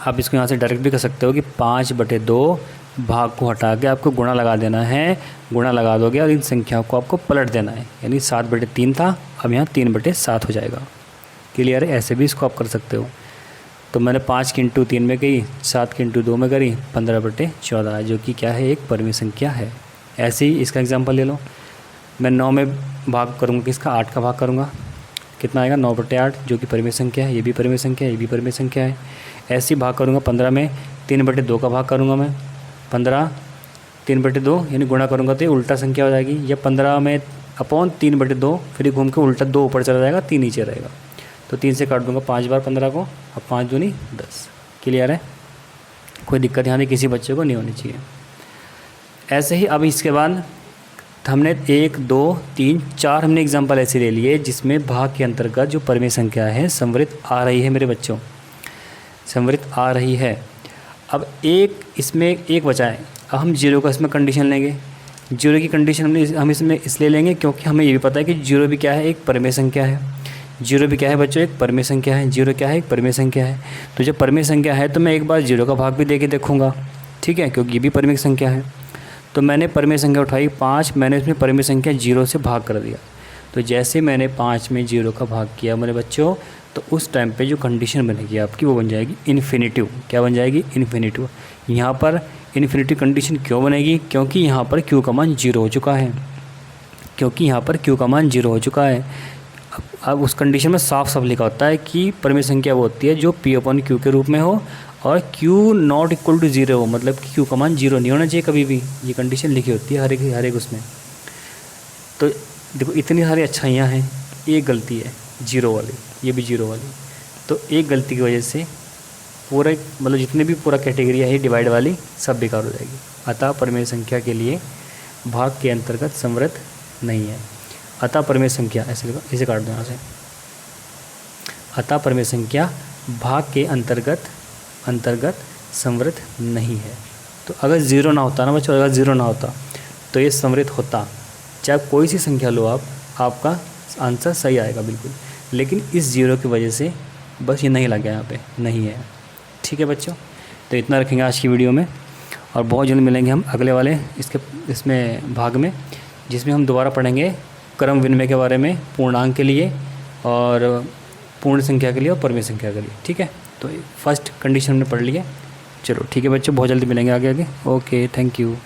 आप इसको यहाँ से डायरेक्ट भी कर सकते हो कि 5/2 भाग को हटा के आपको गुणा लगा देना है। गुणा लगा दोगे और इन संख्याओं को आपको पलट देना है, यानी 7/3 था, अब यहाँ 3/7 हो जाएगा। क्लियर है? ऐसे भी इसको आप कर सकते हो। तो मैंने 5 की इंटू 3 में करी, 7 की इंटू 2 में करी, 15/14, जो कि क्या है? एक परिमेय संख्या है। ऐसे ही इसका एग्जाम्पल ले लो। मैं 9 में भाग करूँगा, किसका? 8 का भाग करूँगा, कितना आएगा? 9/8, जो कि परिमेय संख्या है। ये भी परिमेय संख्या है, ये भी परिमेय संख्या है। ऐसे ही भाग करूँगा 15 में, 3/2 का भाग करूँगा मैं। 15 3/2 यानी गुणा करूँगा तो ये उल्टा संख्या हो जाएगी। या 15 में अपॉन 3/2, फिर घूम के उल्टा 2 ऊपर चला जाएगा, 3 नीचे रहेगा। तो 3 से काट दूँगा 5 बार 15 को, अब 5 दूनी 10। क्लियर है? कोई दिक्कत यहाँ किसी बच्चे को नहीं होनी चाहिए। ऐसे ही अब इसके बाद हमने 1 2 3 4 हमने एग्जाम्पल ऐसे ले लिए जिसमें भाग के अंतर्गत जो परिमेय संख्या है समृत आ रही है मेरे बच्चों, समृत आ रही है। अब एक इसमें एक बचा है। अब हम 0 का इसमें कंडीशन लेंगे। 0 की कंडीशन हम इसमें इसलिए लेंगे क्योंकि हमें ये भी पता है कि 0 भी क्या है? एक परिमेय संख्या है। 0 भी क्या है बच्चों? एक परिमेय संख्या है। 0 क्या है? एक परिमेय संख्या है। तो जब परिमेय संख्या है तो मैं एक बार 0 का भाग भी दे के देखूँगा, ठीक है, क्योंकि ये भी परिमेय संख्या है। तो मैंने परिमेय संख्या उठाई 5, मैंने इसमें परिमेय संख्या 0 से भाग कर दिया। तो जैसे मैंने 5 में 0 का भाग किया मेरे बच्चों, तो उस टाइम पे जो कंडीशन बनेगी आपकी वो बन जाएगी इन्फिनिटिव। क्या बन जाएगी? इन्फिनिटिव। यहाँ पर इन्फिनिटिव कंडीशन क्यों बनेगी? क्योंकि यहाँ पर Q का मान 0 हो चुका है। क्योंकि यहाँ पर Q का मान 0 हो चुका है। अब उस कंडीशन में साफ साफ लिखा होता है कि परिमेय संख्या वो होती है जो P/Q के रूप में हो और Q नॉट इक्वल टू 0 हो, मतलब कि Q का मान 0 नहीं होना चाहिए कभी भी। ये कंडीशन लिखी होती है हर एक उसमें। तो देखो इतनी सारी अच्छाइयाँ हैं, एक गलती है 0 वाली, ये भी 0 वाली। तो एक गलती की वजह से पूरा मतलब जितने भी पूरा कैटेगरी है डिवाइड वाली सब बेकार हो जाएगी। अतः परिमेय संख्या के लिए भाग के अंतर्गत समृत नहीं है। अतः परिमेय संख्या ऐसे काट दो यहाँ से। अतः परिमेय संख्या भाग के अंतर्गत संवृत नहीं है। तो अगर ज़ीरो ना होता ना बच्चों, अगर ज़ीरो ना होता तो ये संवृत होता। चाहे कोई सी संख्या लो आप, आपका आंसर सही आएगा बिल्कुल, लेकिन इस ज़ीरो की वजह से बस ये नहीं लग गया, यहाँ पे नहीं है। ठीक है बच्चों, तो इतना रखेंगे आज की वीडियो में, और बहुत जल्द मिलेंगे हम अगले वाले इसमें भाग में, जिसमें हम दोबारा पढ़ेंगे क्रम विनिमय के बारे में, पूर्णांक के लिए और पूर्ण संख्या के लिए और परिमेय संख्या के लिए। ठीक है, तो फर्स्ट कंडीशन हमने पढ़ लिया। चलो ठीक है बच्चों, बहुत जल्दी मिलेंगे आगे। Okay, thank you.